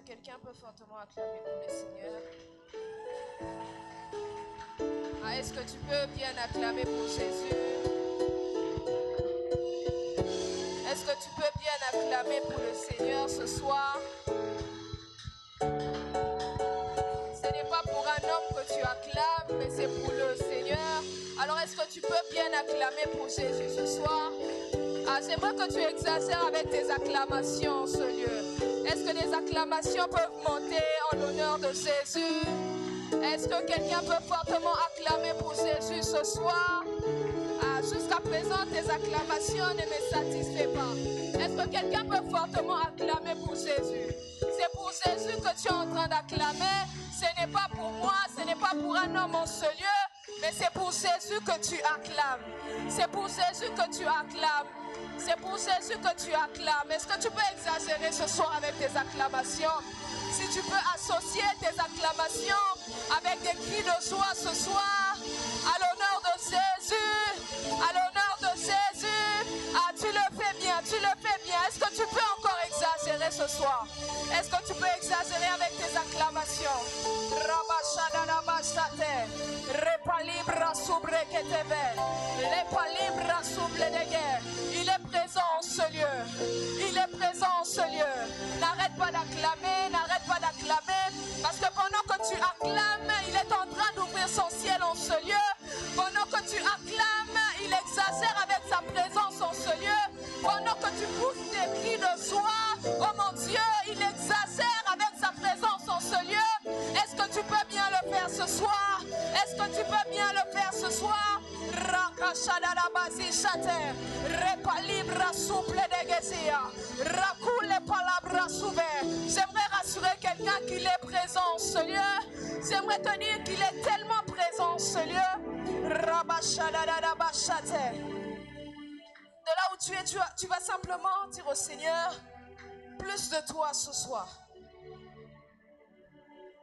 quelqu'un peut fortement acclamer pour le Seigneur? Ah, est-ce que tu peux bien acclamer pour Jésus? Est-ce que tu peux bien acclamer pour le Seigneur ce soir? Ce n'est pas pour un homme que tu acclames, mais c'est pour le Seigneur. Alors est-ce que tu peux bien acclamer pour Jésus ce soir? Ah, j'aimerais que tu exagères avec tes acclamations, ce lieu. Est-ce que les acclamations peuvent monter en l'honneur de Jésus? Est-ce que quelqu'un peut fortement acclamer pour Jésus ce soir? Ah, jusqu'à présent, tes acclamations ne me satisfont pas. Est-ce que quelqu'un peut fortement acclamer pour Jésus? C'est pour Jésus que tu es en train d'acclamer. Ce n'est pas pour moi, ce n'est pas pour un homme en ce lieu, mais c'est pour Jésus que tu acclames. C'est pour Jésus que tu acclames. C'est pour Jésus que tu acclames. Est-ce que tu peux exagérer ce soir avec tes acclamations? Si tu peux associer tes acclamations avec des cris de joie ce soir, à l'honneur de Jésus, à l'honneur de Jésus. Ah, tu le fais bien, tu le fais bien. Est-ce que tu peux encore exagérer ce soir? Est-ce que tu peux exagérer avec tes acclamations? Il est présent en ce lieu. Il est présent en ce lieu. N'arrête pas d'acclamer, n'arrête pas d'acclamer. Parce que pendant que tu acclames, il est en train d'ouvrir son ciel en ce lieu. Pendant que tu acclames, il exagère avec sa présence en ce lieu. Pendant que tu pousses des cris de joie, oh mon Dieu, il exagère avec sa présence en ce lieu. Est-ce que tu peux bien le faire ce soir? Est-ce que tu peux bien le faire ce soir? J'aimerais rassurer quelqu'un qu'il est présent en ce lieu. J'aimerais te dire qu'il est tellement présent en ce lieu. De là où tu es, tu vas simplement dire au Seigneur, plus de toi ce soir.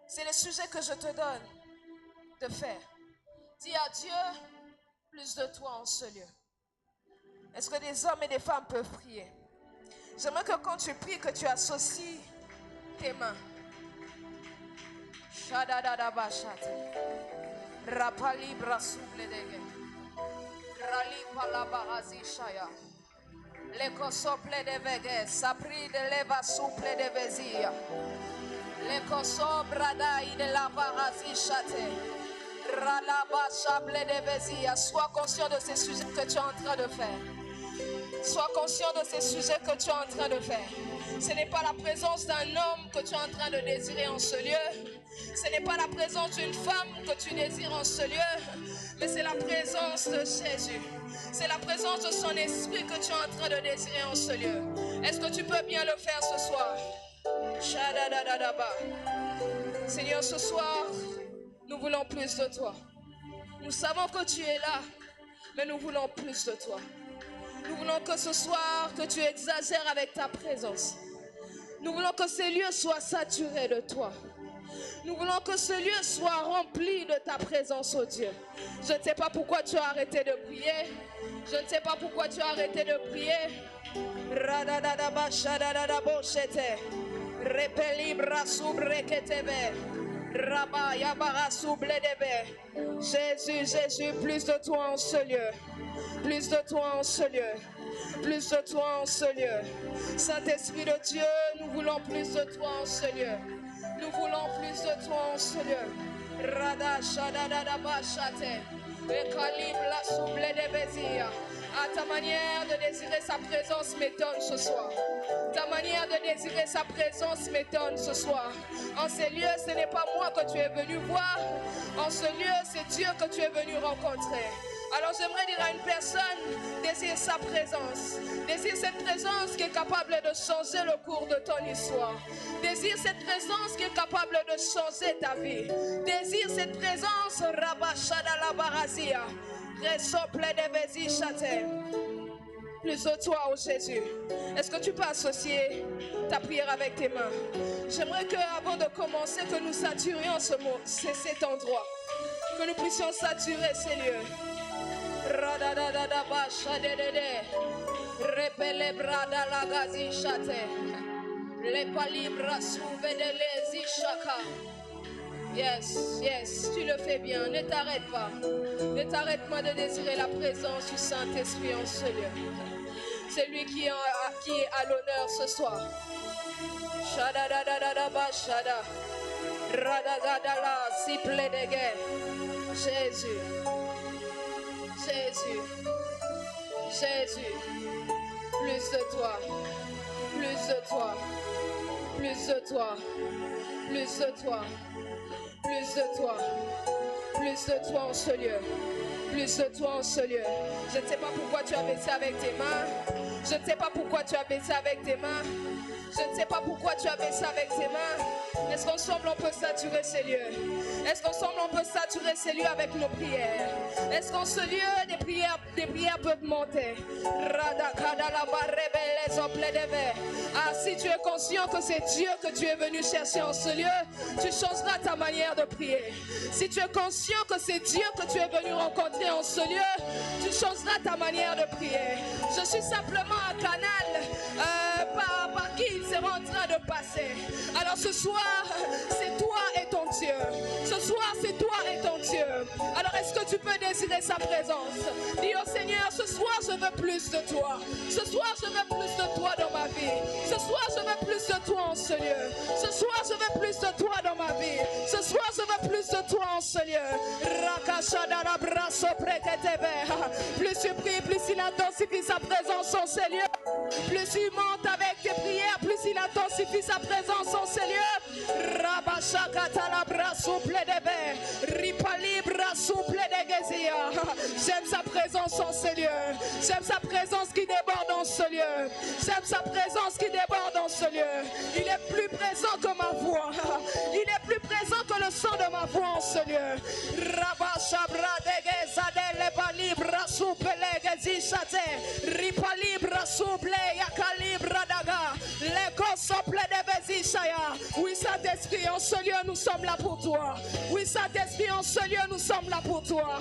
C'est le sujet que je te donne de faire. Dis à Dieu, plus de toi en ce lieu. Est-ce que des hommes et des femmes peuvent prier? J'aimerais que quand tu pries, que tu associes tes mains. Rapali brasouble dege. Rali palabarazi shaya. Leko sople de vege. Sapri de leva souple de vezia. Leko sobrada de la barazi chate. Ralaba sable de vezia. Sois conscient de ces sujets que tu es en train de faire. Sois conscient de ces sujets que tu es en train de faire. Ce n'est pas la présence d'un homme que tu es en train de désirer en ce lieu. Ce n'est pas la présence d'une femme que tu désires en ce lieu. Mais c'est la présence de Jésus. C'est la présence de son esprit que tu es en train de désirer en ce lieu. Est-ce que tu peux bien le faire ce soir? Seigneur, ce soir, nous voulons plus de toi. Nous savons que tu es là, mais nous voulons plus de toi. Nous voulons que ce soir, que tu exagères avec ta présence. Nous voulons que ces lieux soient saturés de toi. Nous voulons que ce lieu soit rempli de ta présence, oh Dieu. Je ne sais pas pourquoi tu as arrêté de prier. Je ne sais pas pourquoi tu as arrêté de prier. Jésus, Jésus, plus de toi en ce lieu. Plus de toi en ce lieu. Plus de toi en ce lieu. Saint-Esprit de Dieu, nous voulons plus de toi en ce lieu. Nous voulons plus de toi en ce lieu. Rada shadada bashate. Ekalim la souble de Bézia. À ta manière de désirer sa présence m'étonne ce soir. Ta manière de désirer sa présence m'étonne ce soir. En ces lieux, ce n'est pas moi que tu es venu voir. En ce lieu, c'est Dieu que tu es venu rencontrer. Alors j'aimerais dire à une personne, désire sa présence. Désire cette présence qui est capable de changer le cours de ton histoire. Désire cette présence qui est capable de changer ta vie. Désire cette présence, Rabashada la Barazia. Resople de Bézi Chate. Plus de toi, oh Jésus. Est-ce que tu peux associer ta prière avec tes mains? J'aimerais qu'avant de commencer, que nous saturions cet endroit. Que nous puissions saturer ces lieux. Radadadada bashadede. Repele brada la gazi chate. Les palibras souvedeles ishaka. Yes, yes, tu le fais bien. Ne t'arrête pas. Ne t'arrête pas de désirer la présence du Saint-Esprit en ce lieu. C'est lui qui est à l'honneur ce soir. Shada da da da da ba shada. Radagadala, siple de guerre. Jésus, Jésus, Jésus. Plus de toi, plus de toi, plus de toi, plus de toi, plus de toi, plus de toi en ce lieu, plus de toi en ce lieu. Je ne sais pas pourquoi tu as baissé avec tes mains. Je ne sais pas pourquoi tu as baissé avec tes mains. Je ne sais pas pourquoi tu as baissé avec tes mains. Est-ce qu'ensemble on peut saturer ces lieux? Est-ce qu'ensemble on peut saturer ces lieux avec nos prières? Est-ce qu'en ce lieu des prières peuvent monter? Ah, si tu es conscient que c'est Dieu que tu es venu chercher en ce lieu, tu changeras ta manière de prier. Si tu es conscient que c'est Dieu que tu es venu rencontrer en ce lieu, tu changeras ta manière de prier. Je suis simplement un canal par qui il sera en train de passer. Alors ce soir, c'est toi et ton Dieu. Ce soir, c'est toi et ton Dieu. Alors est-ce que tu peux désirer sa présence? Dis au Seigneur, ce soir, je veux plus de toi. Ce soir, je veux plus de toi dans ma vie. Ce soir, je veux plus de toi en ce lieu. Ce soir, je veux plus de toi dans ma vie. Ce soir, je veux plus de toi en ce lieu. Plus tu pries, plus il intensifie sa présence en ce lieu. Plus tu montes avec tes prières, plus il intensifie sa présence en ce lieu. J'aime sa présence en ce lieu. J'aime sa présence qui déborde en ce lieu. J'aime sa présence qui déborde en ce lieu. Il est plus présent que ma voix. Il est plus présent que le son de ma voix en ce lieu. Oui, Saint-Esprit, en ce lieu, nous sommes là pour toi. Oui, Saint-Esprit, en ce lieu, nous sommes là pour toi.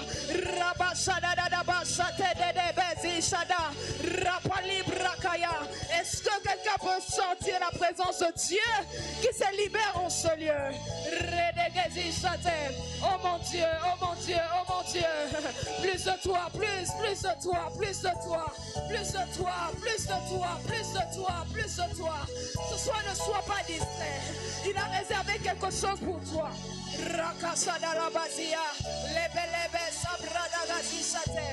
Est-ce que quelqu'un peut sentir la présence de Dieu qui se libère en ce lieu? Oh mon Dieu, oh mon Dieu, oh mon Dieu. Plus de toi, plus de toi, plus de toi, plus de toi, plus de toi, plus de toi, plus de toi. Ce soir, ne sois pas distrait. Il a réservé quelque chose pour toi. Rakasada Rabazia, Lebelebe Sabradagazisate,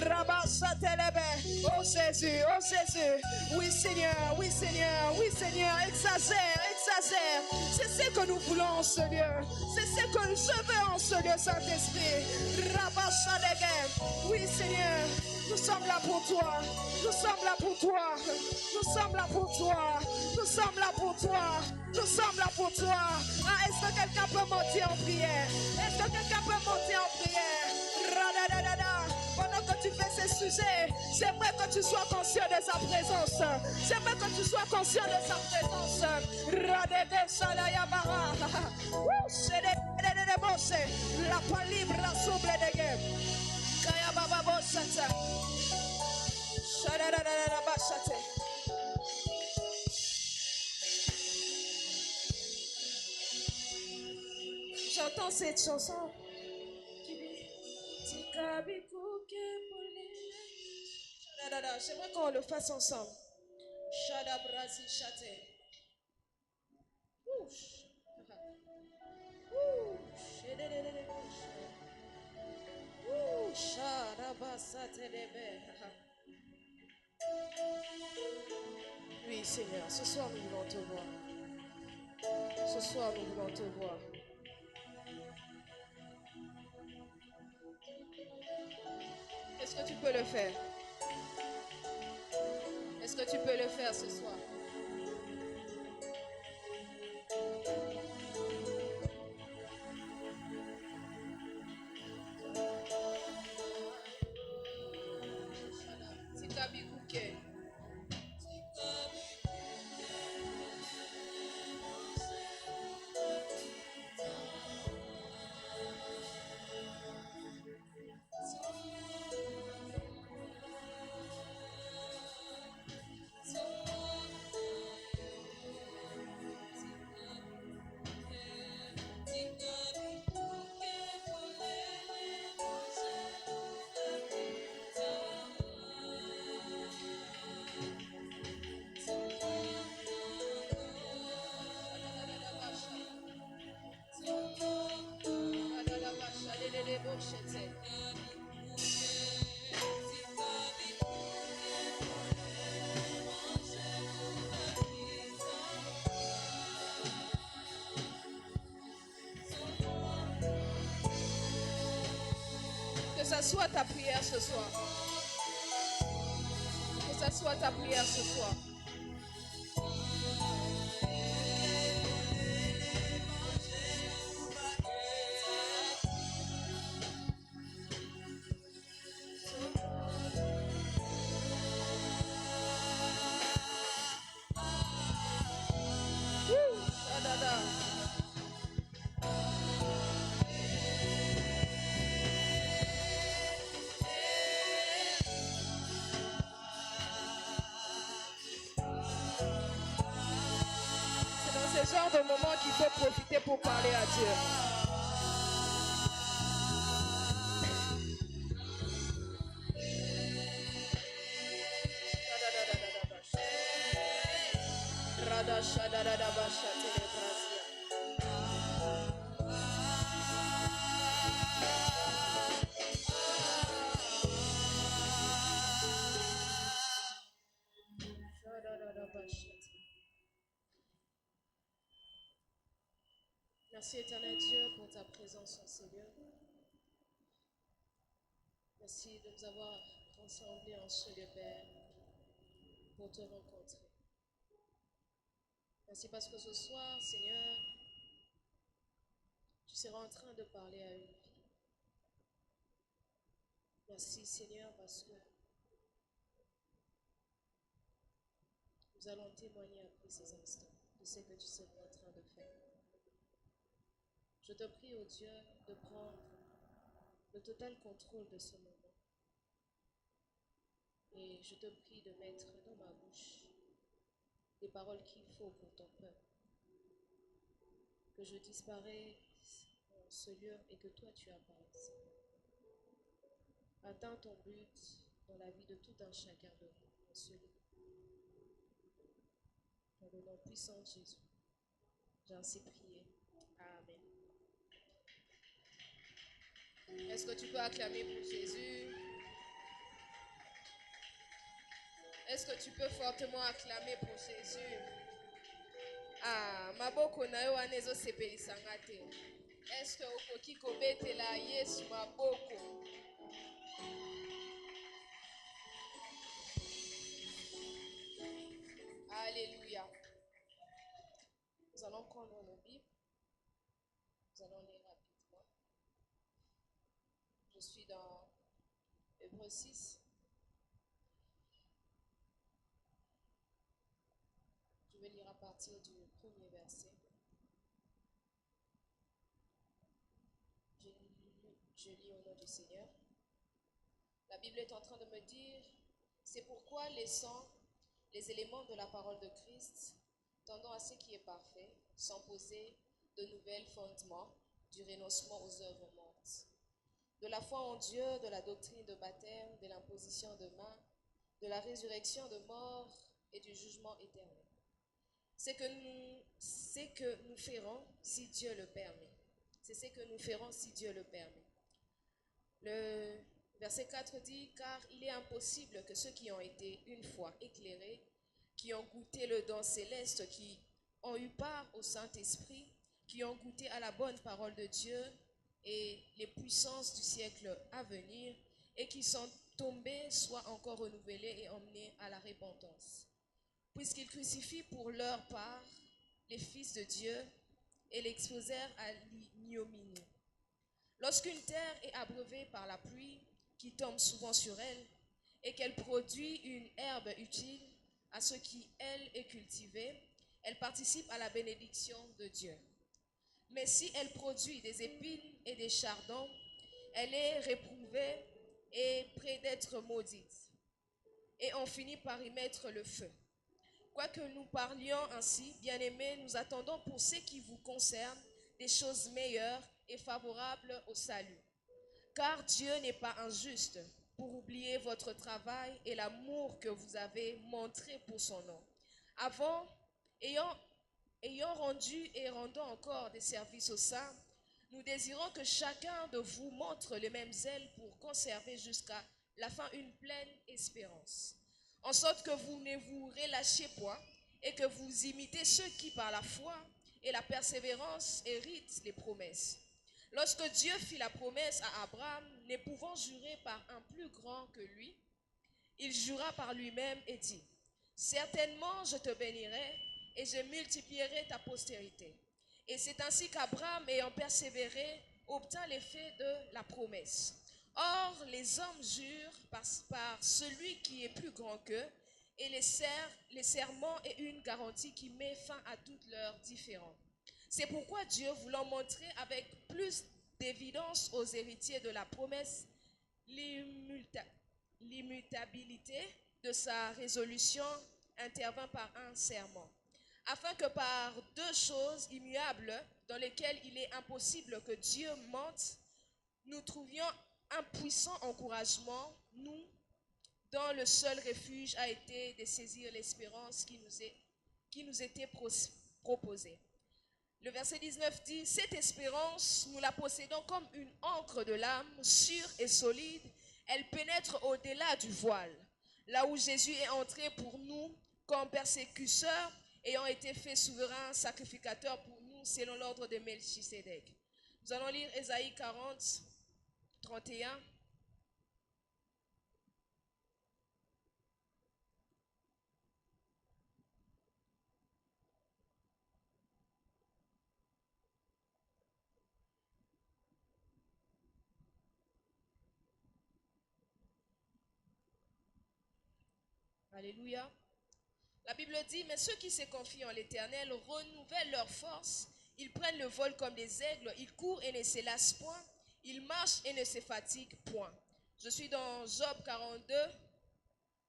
Rabasatelebe. Oh Jésus, oh Jésus. Oui Seigneur, oui Seigneur, oui Seigneur. Exagère, exagère. C'est ce que nous voulons en ce lieu. C'est ce que je veux en ce lieu, Saint-Esprit. Rabasadege. Oui Seigneur, nous sommes là pour toi. Nous sommes là pour toi. Nous sommes là pour toi. Nous sommes là pour toi. Nous sommes là pour toi. Ah, est-ce que quelqu'un peut monter en prière? Est-ce que quelqu'un peut monter en prière? Pendant que tu fais ces sujets, c'est vrai que tu sois conscient de sa présence. C'est vrai que tu sois conscient de sa présence. La palibre, la souple de guerre. Kaya baba bosata. Shadadadadada basate. J'entends cette chanson. J'aimerais qu'on le fasse ensemble. Shadabrasi chate. Oui, Seigneur, ce soir nous voulons te voir. Ce soir nous voulons te voir. Est-ce que tu peux le faire? Est-ce que tu peux le faire ce soir? soit ta prière ce soir. Que ça soit ta prière ce soir. C'est ce genre de moment qu'il faut profiter pour parler à Dieu. Merci éternel Dieu pour ta présence en ces lieux. Merci de nous avoir rassemblés en ce lieu, Père, pour te rencontrer. Merci parce que ce soir, Seigneur, tu seras en train de parler à une vie. Merci Seigneur parce que nous allons témoigner après ces instants de ce que tu seras en train de faire. Je te prie, ô Dieu, de prendre le total contrôle de ce moment. Et je te prie de mettre dans ma bouche les paroles qu'il faut pour ton peuple. Que je disparais dans ce lieu et que toi tu apparaisses. Atteins ton but dans la vie de tout un chacun de nous, en ce lieu. Dans le nom puissant de Jésus, j'ai ainsi prié. Amen. Est-ce que tu peux acclamer pour Jésus? Est-ce que tu peux fortement acclamer pour Jésus? Ah, maboko na yo wana ezosepelisanga te. Est-ce que okoki kobetela Yesu maboko? Alléluia. Nous allons prendre nos Bibles. Nous allons lire rapidement. Je suis dans Hébreux 6. Je vais lire à partir du premier verset. Je lis au nom du Seigneur. La Bible est en train de me dire, c'est pourquoi laissant les éléments de la parole de Christ, tendant à ce qui est parfait, sans poser de nouvelles fondements du renoncement aux œuvres mortes, de la foi en Dieu, de la doctrine de baptême, de l'imposition de mains, de la résurrection de morts et du jugement éternel. C'est ce que nous ferons si Dieu le permet. C'est ce que nous ferons si Dieu le permet. Le verset 4 dit, car il est impossible que ceux qui ont été une fois éclairés, qui ont goûté le don céleste, qui ont eu part au Saint-Esprit, qui ont goûté à la bonne parole de Dieu et les puissances du siècle à venir, et qui sont tombés, soient encore renouvelés et emmenés à la repentance. Puisqu'ils crucifient pour leur part les fils de Dieu et l'exposèrent à l'ignominie. Lorsqu'une terre est abreuvée par la pluie, qui tombe souvent sur elle, et qu'elle produit une herbe utile à ce qui, elle, est cultivé, elle participe à la bénédiction de Dieu. Mais si elle produit des épines et des chardons, elle est réprouvée et près d'être maudite. Et on finit par y mettre le feu. Quoique nous parlions ainsi, bien-aimés, nous attendons pour ce qui vous concerne des choses meilleures et favorables au salut. Car Dieu n'est pas injuste pour oublier votre travail et l'amour que vous avez montré pour son nom. Avant, ayant rendu et rendant encore des services aux saints, nous désirons que chacun de vous montre le même zèle pour conserver jusqu'à la fin une pleine espérance. En sorte que vous ne vous relâchiez point et que vous imitez ceux qui par la foi et la persévérance héritent les promesses. Lorsque Dieu fit la promesse à Abraham, ne pouvant jurer par un plus grand que lui, il jura par lui-même et dit, certainement je te bénirai et je multiplierai ta postérité. Et c'est ainsi qu'Abraham, ayant persévéré, obtint l'effet de la promesse. Or, les hommes jurent par celui qui est plus grand qu'eux, et les serments est une garantie qui met fin à toutes leurs différends. C'est pourquoi Dieu, voulant montrer avec plus d'évidence aux héritiers de la promesse l'immutabilité de sa résolution, intervint par un serment, afin que par deux choses immuables dans lesquelles il est impossible que Dieu mente, nous trouvions un puissant encouragement, nous, dont le seul refuge a été de saisir l'espérance qui nous était proposée. Le verset 19 dit, cette espérance, nous la possédons comme une encre de l'âme, sûre et solide. Elle pénètre au-delà du voile, là où Jésus est entré pour nous comme persécuteur, ayant été fait souverain sacrificateur pour nous selon l'ordre de Melchisédek. Nous allons lire Ésaïe 40, 31. Alléluia. La Bible dit, mais ceux qui se confient en l'Éternel renouvellent leur force. Ils prennent le vol comme des aigles, ils courent et ne se lassent point, ils marchent et ne se fatiguent point. Je suis dans Job 42.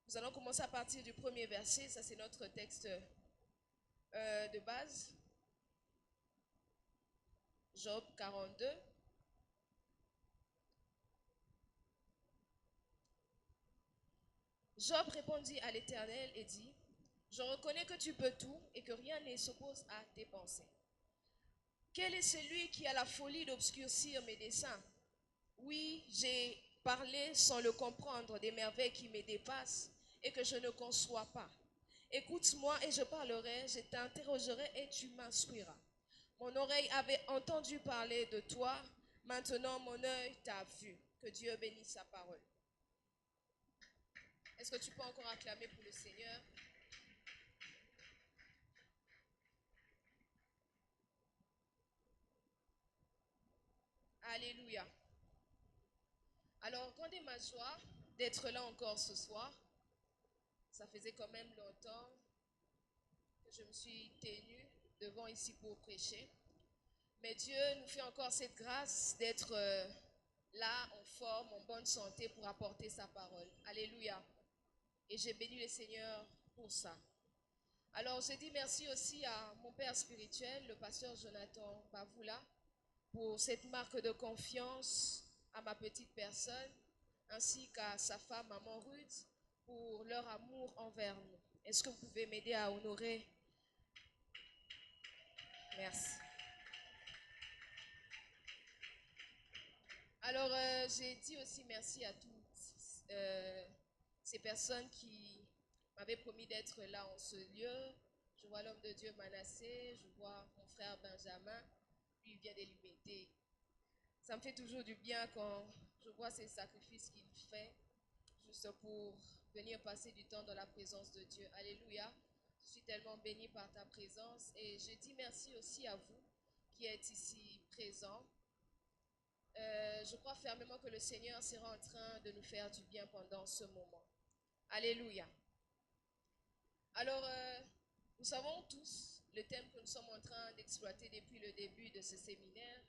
Nous allons commencer à partir du premier verset. Ça, c'est notre texte de base. Job 42. Job répondit à l'Éternel et dit, je reconnais que tu peux tout et que rien ne s'oppose à tes pensées. Quel est celui qui a la folie d'obscurcir mes desseins? Oui, j'ai parlé sans le comprendre des merveilles qui me dépassent et que je ne conçois pas. Écoute-moi et je parlerai, je t'interrogerai et tu m'instruiras. Mon oreille avait entendu parler de toi, maintenant mon œil t'a vu. Que Dieu bénisse sa parole. Est-ce que tu peux encore acclamer pour le Seigneur? Alléluia. Alors, grande est ma joie d'être là encore ce soir. Ça faisait quand même longtemps que je me suis tenue devant ici pour prêcher. Mais Dieu nous fait encore cette grâce d'être là en forme, en bonne santé pour apporter sa parole. Alléluia. Et j'ai béni le Seigneur pour ça. Alors, je dis merci aussi à mon père spirituel, le pasteur Jonathan Bavoula, pour cette marque de confiance à ma petite personne, ainsi qu'à sa femme, maman Ruth, pour leur amour envers nous. Est-ce que vous pouvez m'aider à honorer? Merci. Alors, j'ai dit aussi merci à toutes ces personnes qui m'avaient promis d'être là en ce lieu. Je vois l'homme de Dieu Manassé, je vois mon frère Benjamin, lui il vient de l'Humédé. Ça me fait toujours du bien quand je vois ces sacrifices qu'il fait, juste pour venir passer du temps dans la présence de Dieu. Alléluia. Je suis tellement bénie par ta présence et je dis merci aussi à vous qui êtes ici présents. Je crois fermement que le Seigneur sera en train de nous faire du bien pendant ce moment. Alléluia. Alors, nous savons tous le thème que nous sommes en train d'exploiter depuis le début de ce séminaire,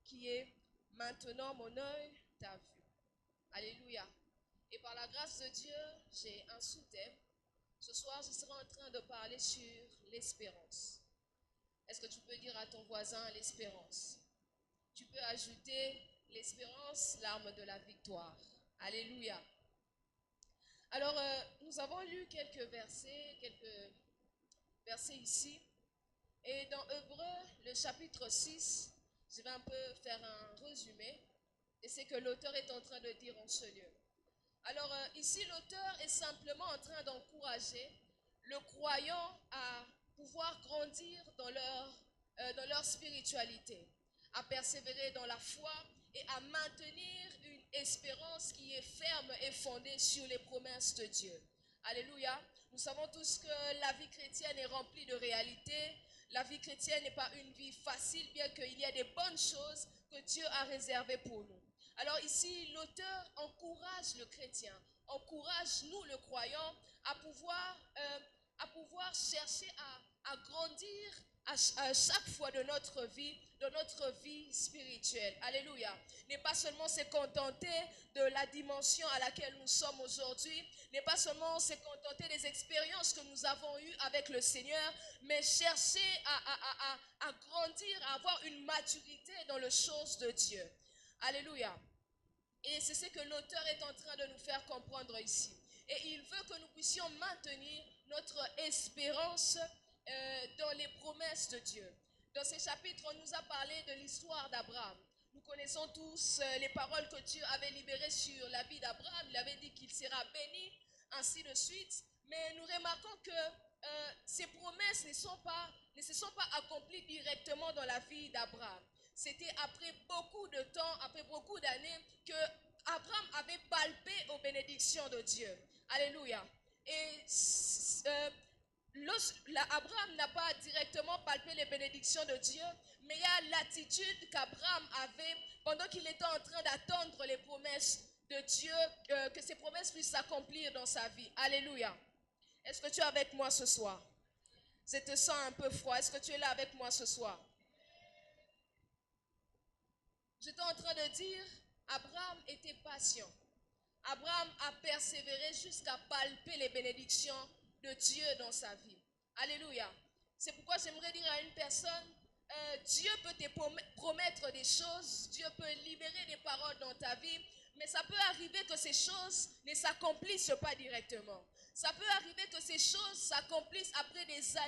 qui est « Maintenant mon œil t'a vu ». Alléluia. Et par la grâce de Dieu, j'ai un sous-thème. Ce soir, je serai en train de parler sur l'espérance. Est-ce que tu peux dire à ton voisin l'espérance? Tu peux ajouter l'espérance, l'arme de la victoire. Alléluia. Alors, nous avons lu quelques versets ici. Et dans Hébreux, le chapitre 6, je vais un peu faire un résumé de ce que l'auteur est en train de dire en ce lieu. Alors, ici, l'auteur est simplement en train d'encourager le croyant à pouvoir grandir dans leur spiritualité, à persévérer dans la foi et à maintenir une espérance qui est ferme et fondée sur les promesses de Dieu. Alléluia. Nous savons tous que la vie chrétienne est remplie de réalités. La vie chrétienne n'est pas une vie facile, bien qu'il y ait des bonnes choses que Dieu a réservées pour nous. Alors ici, l'auteur encourage le chrétien, encourage nous le croyant à pouvoir chercher à grandir à chaque fois de notre vie spirituelle. Alléluia. N'est pas seulement se contenter de la dimension à laquelle nous sommes aujourd'hui, n'est pas seulement se contenter des expériences que nous avons eues avec le Seigneur, mais chercher à grandir, à avoir une maturité dans les choses de Dieu. Alléluia. Et c'est ce que l'auteur est en train de nous faire comprendre ici. Et il veut que nous puissions maintenir notre espérance dans les promesses de Dieu. Dans ces chapitres, on nous a parlé de l'histoire d'Abraham. Nous connaissons tous les paroles que Dieu avait libérées sur la vie d'Abraham. Il avait dit qu'il sera béni, ainsi de suite. Mais nous remarquons que ces promesses ne se sont pas accomplies directement dans la vie d'Abraham. C'était après beaucoup de temps, après beaucoup d'années, que Abraham avait palpé aux bénédictions de Dieu. Alléluia. Et Abraham n'a pas directement palpé les bénédictions de Dieu, mais il y a l'attitude qu'Abraham avait pendant qu'il était en train d'attendre les promesses de Dieu, que ces promesses puissent s'accomplir dans sa vie. Alléluia. Est-ce que tu es avec moi ce soir? Je te sens un peu froid. Est-ce que tu es là avec moi ce soir? J'étais en train de dire, Abraham était patient. Abraham a persévéré jusqu'à palper les bénédictions de Dieu dans sa vie. Alléluia. C'est pourquoi j'aimerais dire à une personne, Dieu peut te promettre des choses, Dieu peut libérer des paroles dans ta vie, mais ça peut arriver que ces choses ne s'accomplissent pas directement. Ça peut arriver que ces choses s'accomplissent après des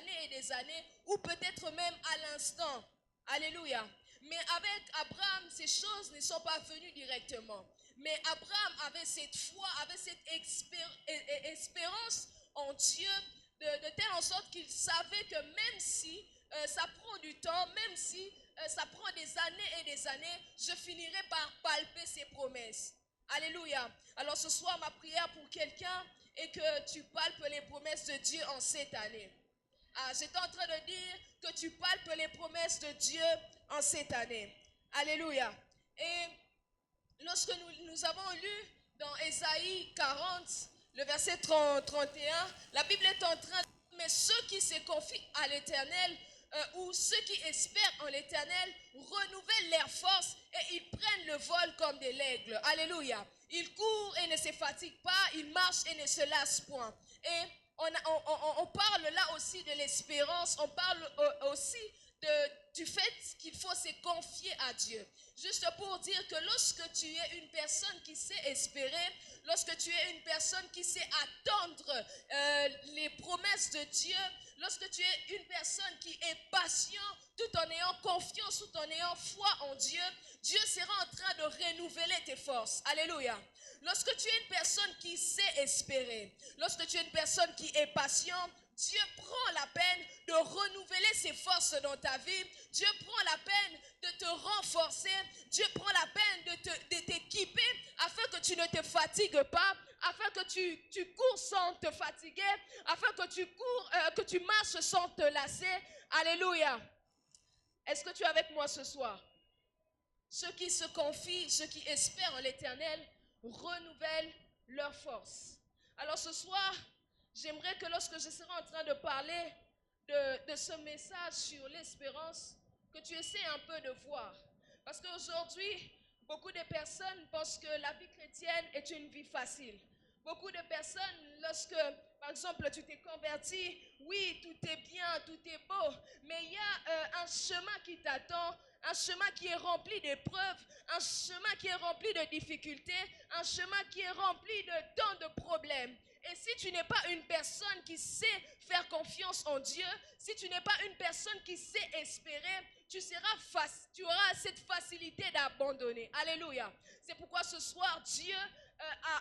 années, ou peut-être même à l'instant. Alléluia. Mais avec Abraham, ces choses ne sont pas venues directement. Mais Abraham avait cette foi, avait cette espérance en Dieu, de telle en sorte qu'il savait que même si ça prend du temps, même si ça prend des années et des années, je finirai par palper ses promesses. Alléluia. Alors ce soir, ma prière pour quelqu'un est que tu palpes les promesses de Dieu en cette année. J'étais en train de dire que tu palpes les promesses de Dieu en cette année. Alléluia. Et lorsque nous avons lu dans Ésaïe 40, le verset 31, la Bible est en train de dire, mais ceux qui se confient à l'Éternel, ou ceux qui espèrent en l'Éternel, renouvellent leurs forces et ils prennent le vol comme des aigles. Alléluia. Ils courent et ne se fatiguent pas, ils marchent et ne se lassent point. Et on parle là aussi de l'espérance, on parle aussi du fait qu'il faut se confier à Dieu. Juste pour dire que lorsque tu es une personne qui sait espérer, lorsque tu es une personne qui sait attendre les promesses de Dieu, lorsque tu es une personne qui est patient tout en ayant confiance, tout en ayant foi en Dieu, Dieu sera en train de renouveler tes forces. Alléluia. Lorsque tu es une personne qui sait espérer, lorsque tu es une personne qui est patient, Dieu prend la peine de renouveler ses forces dans ta vie. Dieu prend la peine de te renforcer. Dieu prend la peine de t'équiper afin que tu ne te fatigues pas, afin que tu cours sans te fatiguer, afin que tu marches sans te lasser. Alléluia. Est-ce que tu es avec moi ce soir? Ceux qui se confient, ceux qui espèrent en l'Éternel, renouvellent leur force. Alors ce soir, j'aimerais que lorsque je serai en train de parler de ce message sur l'espérance, que tu essaies un peu de voir. Parce qu'aujourd'hui, beaucoup de personnes pensent que la vie chrétienne est une vie facile. Beaucoup de personnes, lorsque, par exemple, tu t'es converti, oui, tout est bien, tout est beau, mais il y a un chemin qui t'attend, un chemin qui est rempli d'épreuves, un chemin qui est rempli de difficultés, un chemin qui est rempli de tant de problèmes. Et si tu n'es pas une personne qui sait faire confiance en Dieu, si tu n'es pas une personne qui sait espérer, tu auras cette facilité d'abandonner. Alléluia. C'est pourquoi ce soir, Dieu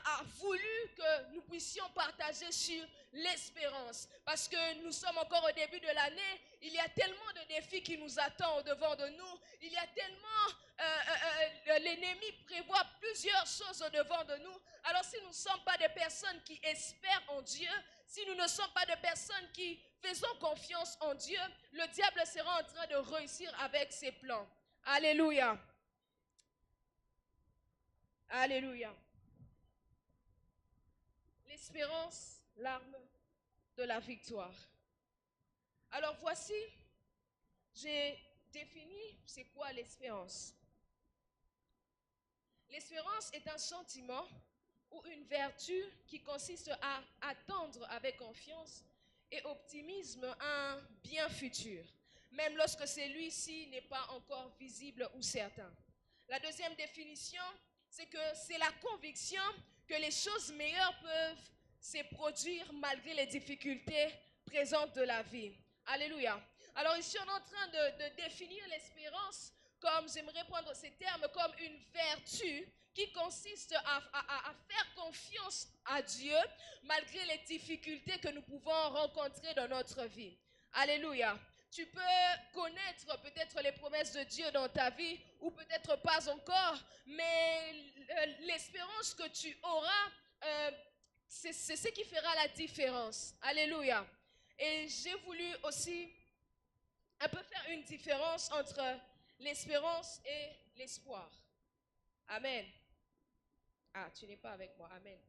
a voulu que nous puissions partager sur l'espérance. Parce que nous sommes encore au début de l'année, il y a tellement de défis qui nous attendent au-devant de nous. Il y a tellement, l'ennemi prévoit plusieurs choses au-devant de nous. Alors si nous ne sommes pas des personnes qui espèrent en Dieu, si nous ne sommes pas des personnes qui faisons confiance en Dieu, le diable sera en train de réussir avec ses plans. Alléluia. Alléluia. L'espérance, l'arme de la victoire. Alors voici, j'ai défini c'est quoi l'espérance. L'espérance est un sentiment ou une vertu qui consiste à attendre avec confiance et optimisme un bien futur, même lorsque celui-ci n'est pas encore visible ou certain. La deuxième définition, c'est que c'est la conviction que les choses meilleures peuvent se produire malgré les difficultés présentes de la vie. Alléluia. Alors ici, on est en train de définir l'espérance comme, j'aimerais prendre ces termes, comme une vertu qui consiste à faire confiance à Dieu malgré les difficultés que nous pouvons rencontrer dans notre vie. Alléluia. Tu peux connaître peut-être les promesses de Dieu dans ta vie ou peut-être pas encore, mais l'espérance que tu auras, c'est ce qui fera la différence. Alléluia. Et j'ai voulu aussi un peu faire une différence entre l'espérance et l'espoir. Amen. Ah, tu n'es pas avec moi. Amen.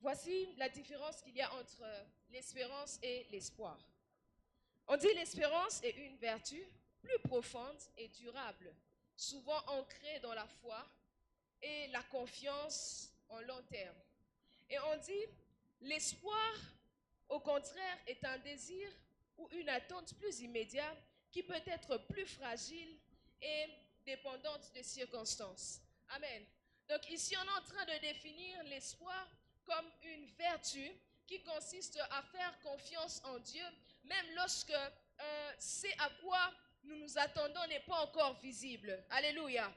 Voici la différence qu'il y a entre l'espérance et l'espoir. On dit l'espérance est une vertu plus profonde et durable, souvent ancrée dans la foi et la confiance en long terme. Et on dit l'espoir, au contraire, est un désir ou une attente plus immédiate qui peut être plus fragile et dépendante des circonstances. Amen. Donc ici, on est en train de définir l'espoir comme une vertu qui consiste à faire confiance en Dieu, même lorsque c'est à quoi nous nous attendons n'est pas encore visible. Alléluia.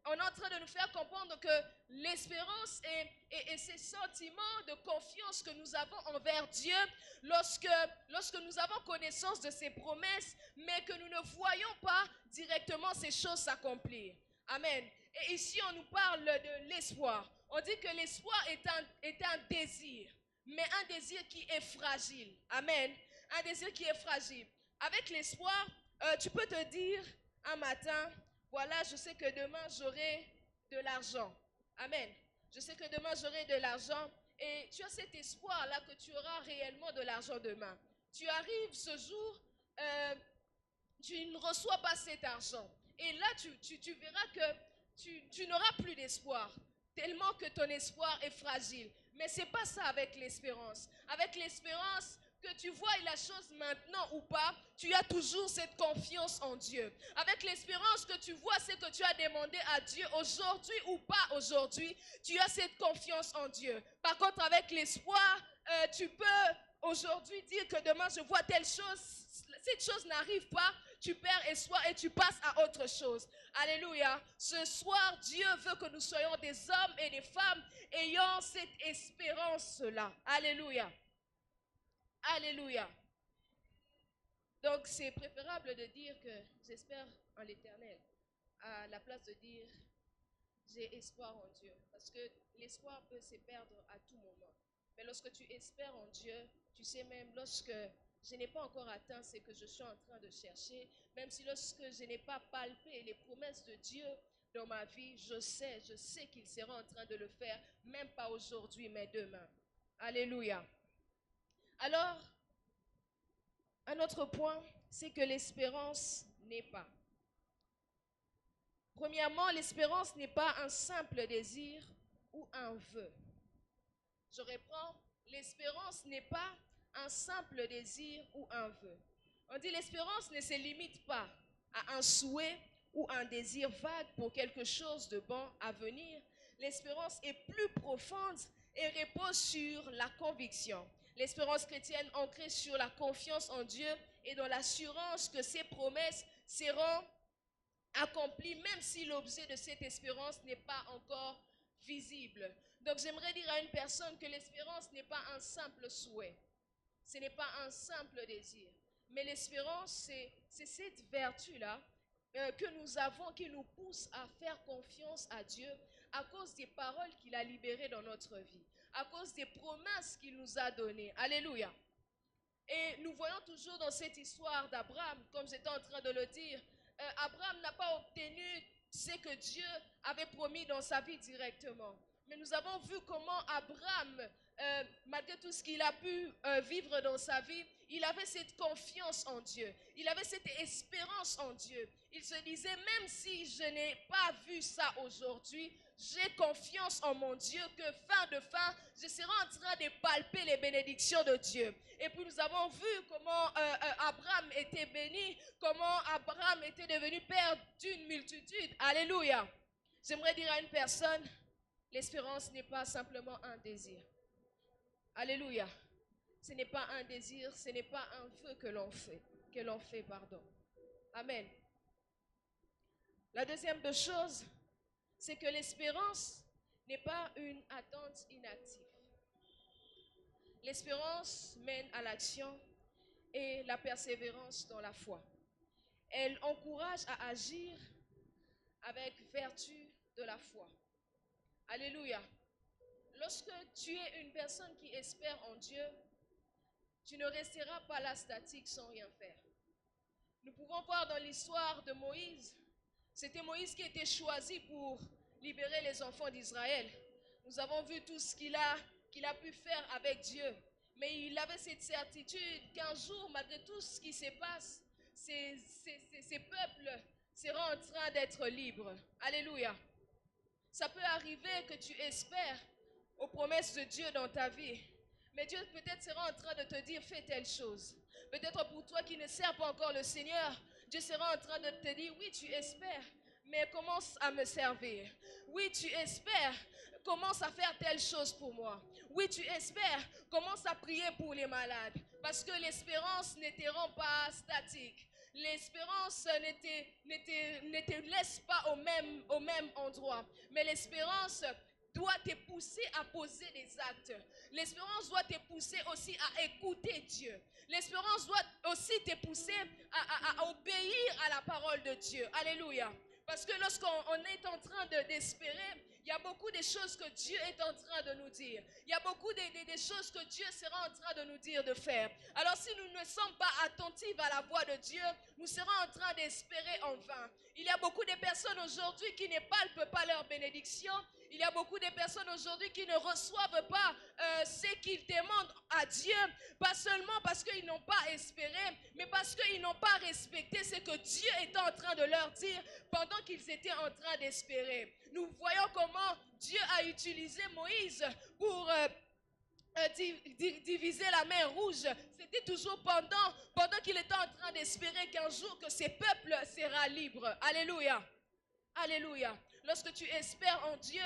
On est en train de nous faire comprendre que l'espérance et ces sentiments de confiance que nous avons envers Dieu lorsque nous avons connaissance de ses promesses, mais que nous ne voyons pas directement ces choses s'accomplir. Amen. Et ici, on nous parle de l'espoir. On dit que l'espoir est un désir, mais un désir qui est fragile. Amen. Un désir qui est fragile. Avec l'espoir, tu peux te dire un matin, voilà, je sais que demain j'aurai de l'argent. Amen. Je sais que demain j'aurai de l'argent et tu as cet espoir-là que tu auras réellement de l'argent demain. Tu arrives ce jour, tu ne reçois pas cet argent. Et là, tu verras que tu n'auras plus d'espoir, tellement que ton espoir est fragile. Mais ce n'est pas ça avec l'espérance. Avec l'espérance, que tu vois la chose maintenant ou pas, tu as toujours cette confiance en Dieu. Avec l'espérance que tu vois ce que tu as demandé à Dieu aujourd'hui ou pas aujourd'hui, tu as cette confiance en Dieu. Par contre, avec l'espoir, tu peux aujourd'hui dire que demain je vois telle chose, cette chose n'arrive pas, tu perds espoir et tu passes à autre chose. Alléluia. Ce soir, Dieu veut que nous soyons des hommes et des femmes ayant cette espérance-là. Alléluia. Alléluia. Donc c'est préférable de dire que j'espère en l'Éternel à la place de dire j'ai espoir en Dieu. Parce que l'espoir peut se perdre à tout moment. Mais lorsque tu espères en Dieu, tu sais même lorsque je n'ai pas encore atteint ce que je suis en train de chercher, même si lorsque je n'ai pas palpé les promesses de Dieu dans ma vie, je sais qu'il sera en train de le faire, même pas aujourd'hui, mais demain. Alléluia. Alors, un autre point, c'est que l'espérance n'est pas. Premièrement, l'espérance n'est pas un simple désir ou un vœu. Je reprends, l'espérance n'est pas un simple désir ou un vœu. On dit l'espérance ne se limite pas à un souhait ou un désir vague pour quelque chose de bon à venir. L'espérance est plus profonde et repose sur la conviction. L'espérance chrétienne ancrée sur la confiance en Dieu et dans l'assurance que ses promesses seront accomplies, même si l'objet de cette espérance n'est pas encore visible. Donc j'aimerais dire à une personne que l'espérance n'est pas un simple souhait. Ce n'est pas un simple désir. Mais l'espérance, c'est cette vertu-là que nous avons qui nous pousse à faire confiance à Dieu à cause des paroles qu'il a libérées dans notre vie, à cause des promesses qu'il nous a données. Alléluia. Et nous voyons toujours dans cette histoire d'Abraham, comme j'étais en train de le dire, Abraham n'a pas obtenu ce que Dieu avait promis dans sa vie directement. Mais nous avons vu comment Abraham, malgré tout ce qu'il a pu vivre dans sa vie, il avait cette confiance en Dieu. Il avait cette espérance en Dieu. Il se disait, même si je n'ai pas vu ça aujourd'hui, j'ai confiance en mon Dieu que fin de fin, je serai en train de palper les bénédictions de Dieu. Et puis nous avons vu comment Abraham était béni, comment Abraham était devenu père d'une multitude. Alléluia. J'aimerais dire à une personne, l'espérance n'est pas simplement un désir. Alléluia. Ce n'est pas un désir, ce n'est pas un vœu que l'on fait, pardon. Amen. La deuxième des choses, c'est que l'espérance n'est pas une attente inactive. L'espérance mène à l'action et la persévérance dans la foi. Elle encourage à agir avec vertu de la foi. Alléluia. Lorsque tu es une personne qui espère en Dieu, tu ne resteras pas là statique sans rien faire. Nous pouvons voir dans l'histoire de Moïse, c'était Moïse qui était choisi pour libérer les enfants d'Israël. Nous avons vu tout ce qu'il a pu faire avec Dieu. Mais il avait cette certitude qu'un jour, malgré tout ce qui se passe, ces peuples seront en train d'être libres. Alléluia. Ça peut arriver que tu espères aux promesses de Dieu dans ta vie. Mais Dieu peut-être sera en train de te dire, fais telle chose. Peut-être pour toi qui ne sers pas encore le Seigneur, Dieu sera en train de te dire, oui, tu espères, mais commence à me servir. Oui, tu espères, commence à faire telle chose pour moi. Oui, tu espères, commence à prier pour les malades. Parce que l'espérance ne te rend pas statique. L'espérance ne te laisse pas au même endroit. Mais l'espérance doit te pousser à poser des actes. L'espérance doit te pousser aussi à écouter Dieu. L'espérance doit aussi te pousser à obéir à la parole de Dieu. Alléluia. Parce que lorsqu'on est en train d'espérer, il y a beaucoup de choses que Dieu est en train de nous dire. Il y a beaucoup de choses que Dieu sera en train de nous dire de faire. Alors si nous ne sommes pas attentifs à la voix de Dieu, nous serons en train d'espérer en vain. Il y a beaucoup de personnes aujourd'hui qui ne palpent pas leur bénédiction. Il y a beaucoup de personnes aujourd'hui qui ne reçoivent pas ce qu'ils demandent à Dieu, pas seulement parce qu'ils n'ont pas espéré, mais parce qu'ils n'ont pas respecté ce que Dieu était en train de leur dire pendant qu'ils étaient en train d'espérer. Nous voyons comment Dieu a utilisé Moïse pour diviser la mer Rouge. C'était toujours pendant qu'il était en train d'espérer qu'un jour que ces peuples sera libre. Alléluia. Alléluia. Lorsque tu espères en Dieu,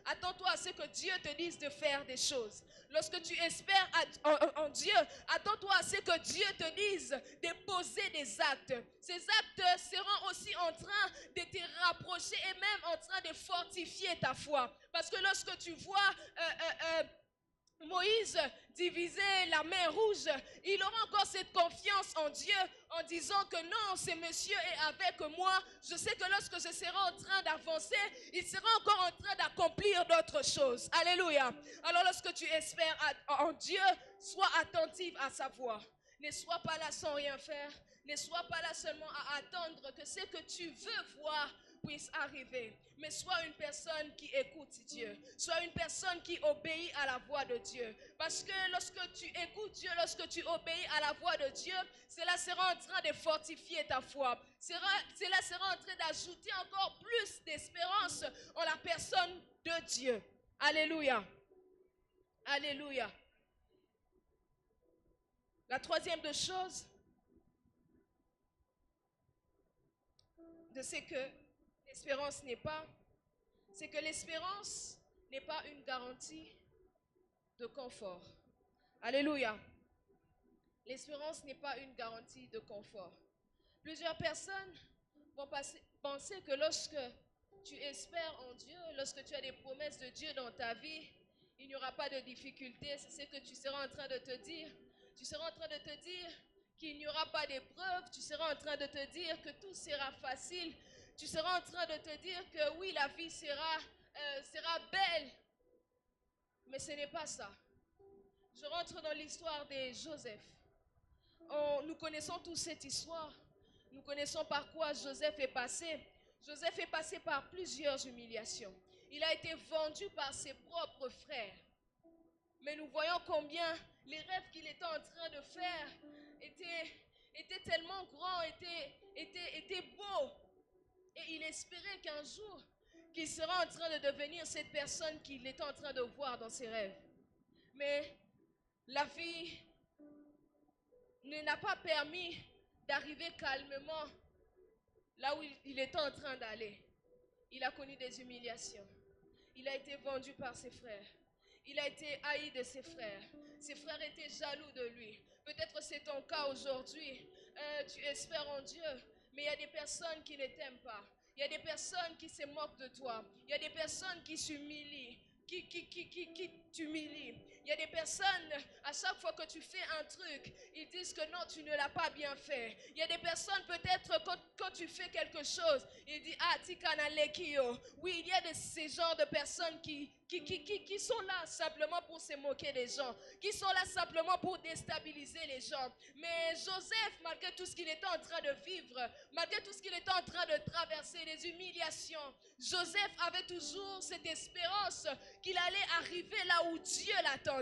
attends-toi à ce que Dieu te dise de faire des choses. Lorsque tu espères en Dieu, attends-toi à ce que Dieu te dise de poser des actes. Ces actes seront aussi en train de te rapprocher et même en train de fortifier ta foi. Parce que lorsque tu vois Moïse divisait la mer Rouge, il aura encore cette confiance en Dieu en disant que non, ce monsieur est avec moi. Je sais que lorsque je serai en train d'avancer, il sera encore en train d'accomplir d'autres choses. Alléluia. Alors lorsque tu espères en Dieu, sois attentif à sa voix. Ne sois pas là sans rien faire. Ne sois pas là seulement à attendre que ce que tu veux voir puisse arriver. Mais sois une personne qui écoute Dieu. Sois une personne qui obéit à la voix de Dieu. Parce que lorsque tu écoutes Dieu, lorsque tu obéis à la voix de Dieu, cela sera en train de fortifier ta foi. Cela sera en train d'ajouter encore plus d'espérance en la personne de Dieu. Alléluia. Alléluia. La troisième des choses, de ce que l'espérance n'est pas, c'est que l'espérance n'est pas une garantie de confort. Alléluia. L'espérance n'est pas une garantie de confort. Plusieurs personnes vont penser que lorsque tu espères en Dieu, lorsque tu as des promesses de Dieu dans ta vie, il n'y aura pas de difficulté. C'est ce que tu seras en train de te dire. Tu seras en train de te dire qu'il n'y aura pas d'épreuve. Tu seras en train de te dire que tout sera facile. Tu seras en train de te dire que oui, la vie sera belle. Mais ce n'est pas ça. Je rentre dans l'histoire de Joseph. Nous connaissons tous cette histoire. Nous connaissons par quoi Joseph est passé. Joseph est passé par plusieurs humiliations. Il a été vendu par ses propres frères. Mais nous voyons combien les rêves qu'il était en train de faire étaient tellement grands, étaient beaux. Et il espérait qu'un jour, qu'il sera en train de devenir cette personne qu'il était en train de voir dans ses rêves. Mais la vie ne n'a pas permis d'arriver calmement là où il était en train d'aller. Il a connu des humiliations. Il a été vendu par ses frères. Il a été haï de ses frères. Ses frères étaient jaloux de lui. Peut-être c'est ton cas aujourd'hui. Tu espères en Dieu, mais il y a des personnes qui ne t'aiment pas. Il y a des personnes qui se moquent de toi. Il y a des personnes qui s'humilient, qui t'humilient. Il y a des personnes, à chaque fois que tu fais un truc, ils disent que non, tu ne l'as pas bien fait. Il y a des personnes, peut-être, quand tu fais quelque chose, ils disent, ah, tikana lekio. Oui, il y a ces genres de personnes qui sont là simplement pour se moquer des gens, qui sont là simplement pour déstabiliser les gens. Mais Joseph, malgré tout ce qu'il était en train de vivre, malgré tout ce qu'il était en train de traverser, les humiliations, Joseph avait toujours cette espérance qu'il allait arriver là où Dieu l'attendait.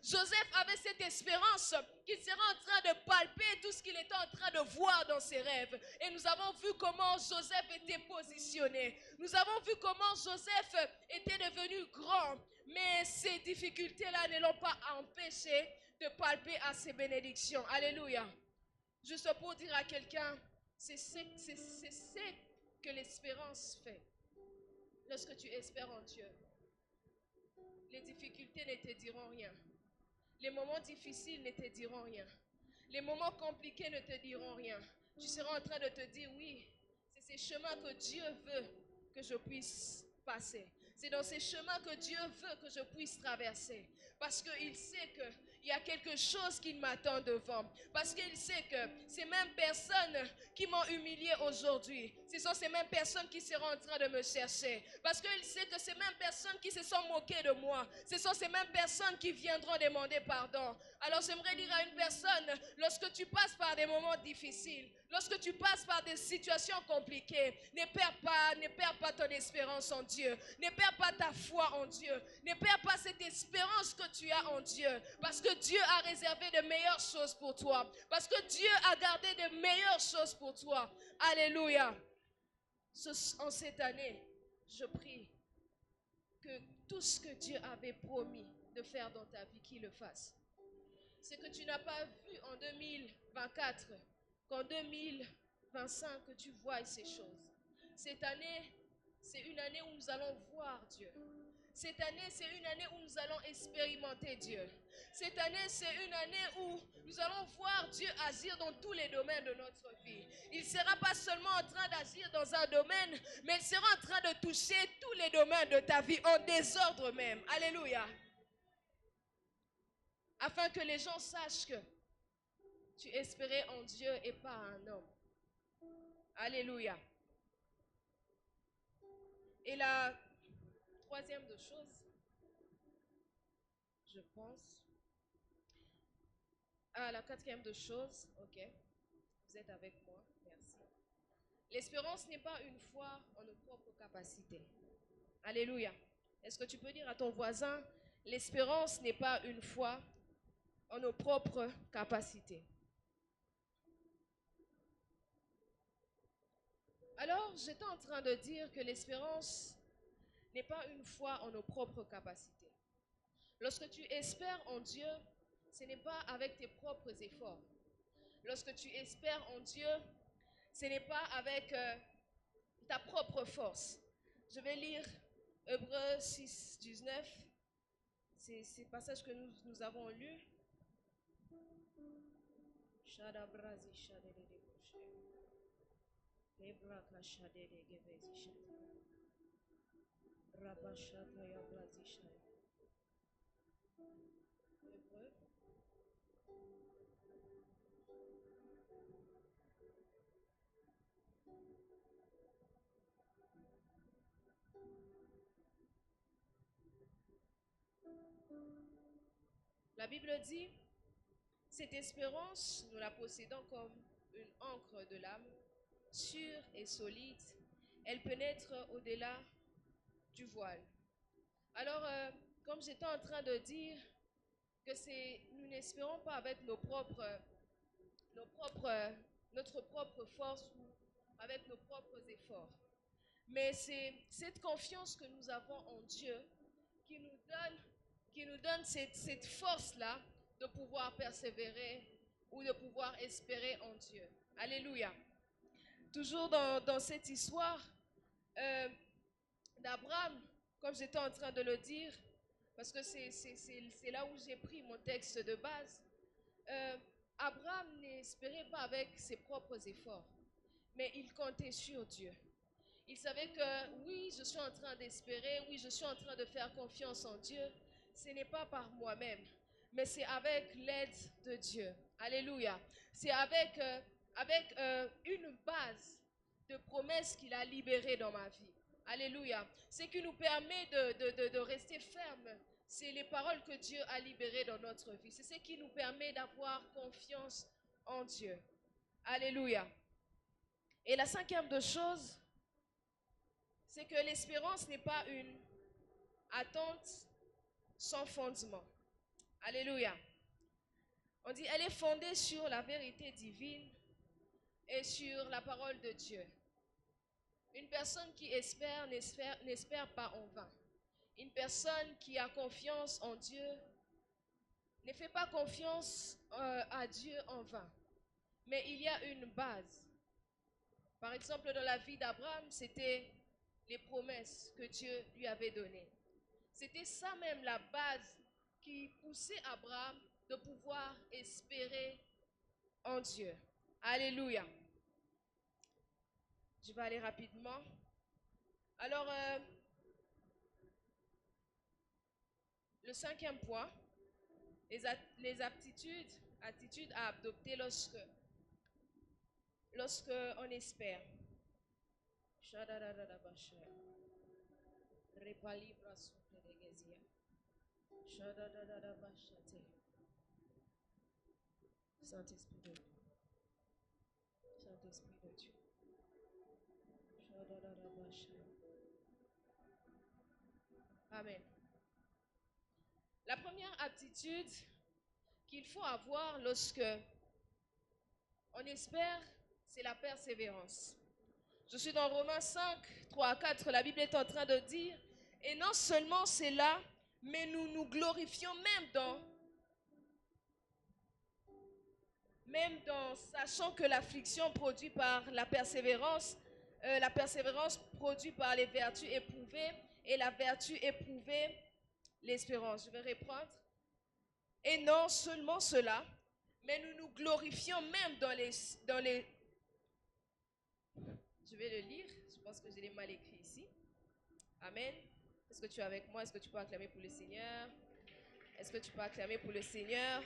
Joseph avait cette espérance qu'il serait en train de palper tout ce qu'il était en train de voir dans ses rêves. Et nous avons vu comment Joseph était positionné. Nous avons vu comment Joseph était devenu grand. Mais ces difficultés-là ne l'ont pas empêché de palper à ses bénédictions. Alléluia. Juste pour dire à quelqu'un, c'est ce que l'espérance fait. Lorsque tu espères en Dieu, les difficultés ne te diront rien. Les moments difficiles ne te diront rien. Les moments compliqués ne te diront rien. Tu seras en train de te dire, oui, c'est ces chemins que Dieu veut que je puisse passer. C'est dans ces chemins que Dieu veut que je puisse traverser. Parce qu'il sait qu'il y a quelque chose qui m'attend devant. Parce qu'il sait que ces mêmes personnes qui m'ont humilié aujourd'hui, ce sont ces mêmes personnes qui seront en train de me chercher. Parce qu'il sait que ces mêmes personnes qui se sont moquées de moi, ce sont ces mêmes personnes qui viendront demander pardon. Alors j'aimerais dire à une personne, lorsque tu passes par des moments difficiles, lorsque tu passes par des situations compliquées, ne perds pas ton espérance en Dieu. Ne perds pas ta foi en Dieu. Ne perds pas cette espérance que tu as en Dieu. Parce que Dieu a réservé de meilleures choses pour toi. Parce que Dieu a gardé de meilleures choses pour toi. Alléluia. En cette année, je prie que tout ce que Dieu avait promis de faire dans ta vie, qu'il le fasse. C'est que tu n'as pas vu en 2024 qu'en 2025 que tu vois ces choses. Cette année, c'est une année où nous allons voir Dieu. Cette année, c'est une année où nous allons expérimenter Dieu. Cette année, c'est une année où nous allons voir Dieu agir dans tous les domaines de notre vie. Il ne sera pas seulement en train d'agir dans un domaine, mais il sera en train de toucher tous les domaines de ta vie, en désordre même. Alléluia. Afin que les gens sachent que tu espérais en Dieu et pas en un homme. Alléluia. Et la troisième de choses, je pense. Ah, la quatrième de choses, ok. Vous êtes avec moi, merci. L'espérance n'est pas une foi en nos propres capacités. Alléluia. Est-ce que tu peux dire à ton voisin, l'espérance n'est pas une foi en nos propres capacités. Alors, j'étais en train de dire que l'espérance n'est pas une foi en nos propres capacités. Lorsque tu espères en Dieu, ce n'est pas avec tes propres efforts. Lorsque tu espères en Dieu, ce n'est pas avec ta propre force. Je vais lire Hébreux 6, 19. C'est le passage que nous avons lu. Rabashataya Brazishaya. Hébreu. La Bible dit, cette espérance, nous la possédons comme une encre de l'âme, sûre et solide. Elle pénètre au-delà du voile. Alors, comme j'étais en train de dire, que nous n'espérons pas avec notre propre force ou avec nos propres efforts. Mais c'est cette confiance que nous avons en Dieu qui nous donne cette force-là de pouvoir persévérer ou de pouvoir espérer en Dieu. Alléluia. Toujours dans cette histoire d'Abraham, comme j'étais en train de le dire, parce que c'est là où j'ai pris mon texte de base. Abraham n'espérait pas avec ses propres efforts, mais il comptait sur Dieu. Il savait que oui, je suis en train d'espérer, oui, je suis en train de faire confiance en Dieu. Ce n'est pas par moi-même, mais c'est avec l'aide de Dieu. Alléluia. C'est avec une base de promesses qu'il a libérées dans ma vie. Alléluia. Ce qui nous permet de rester fermes, c'est les paroles que Dieu a libérées dans notre vie. C'est ce qui nous permet d'avoir confiance en Dieu. Alléluia. Et la cinquième de choses, c'est que l'espérance n'est pas une attente sans fondement. Alléluia. On dit, elle est fondée sur la vérité divine et sur la parole de Dieu. Une personne qui espère n'espère pas en vain. Une personne qui a confiance en Dieu ne fait pas confiance à Dieu en vain. Mais il y a une base. Par exemple, dans la vie d'Abraham, c'était les promesses que Dieu lui avait données. C'était ça même la base qui poussait Abraham de pouvoir espérer en Dieu. Alléluia. Je vais aller rapidement. Alors, le cinquième point, les attitudes à adopter lorsque on espère. Saint-Esprit de Dieu. Saint-Esprit de Dieu. Amen. La première aptitude qu'il faut avoir lorsque on espère, c'est la persévérance. Je suis dans Romains 5, 3 à 4. La Bible est en train de dire, et non seulement c'est là, mais nous nous glorifions même dans sachant que l'affliction produit par la persévérance produit par les vertus éprouvées, et la vertu éprouvée, l'espérance. Je vais reprendre. Et non seulement cela, mais nous nous glorifions même dans les... Je vais le lire, je pense que je l'ai mal écrit ici. Amen. Est-ce que tu es avec moi? Est-ce que tu peux acclamer pour le Seigneur? Est-ce que tu peux acclamer pour le Seigneur?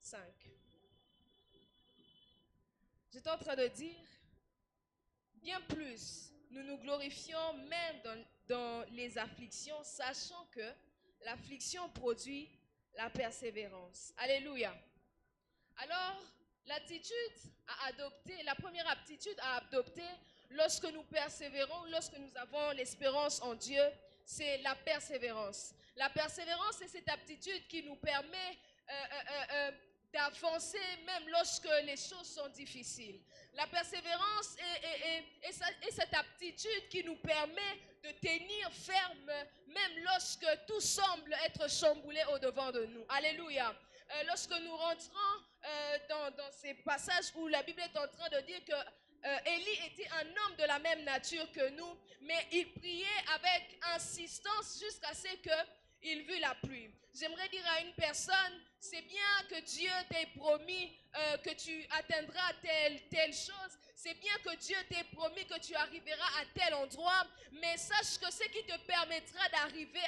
5. J'étais en train de dire, bien plus, nous nous glorifions même dans les afflictions, sachant que l'affliction produit la persévérance. Alléluia. Alors, l'attitude à adopter, la première aptitude à adopter lorsque nous persévérons, lorsque nous avons l'espérance en Dieu, c'est la persévérance. La persévérance, c'est cette aptitude qui nous permet d'avancer même lorsque les choses sont difficiles. La persévérance est cette aptitude qui nous permet de tenir ferme même lorsque tout semble être chamboulé au-devant de nous. Alléluia. Lorsque nous rentrons dans ces passages où la Bible est en train de dire que Élie était un homme de la même nature que nous, mais il priait avec insistance jusqu'à ce qu'il vit la pluie. J'aimerais dire à une personne, c'est bien que Dieu t'ait promis que tu atteindras telle chose. C'est bien que Dieu t'ait promis que tu arriveras à tel endroit, mais sache que ce qui te permettra d'arriver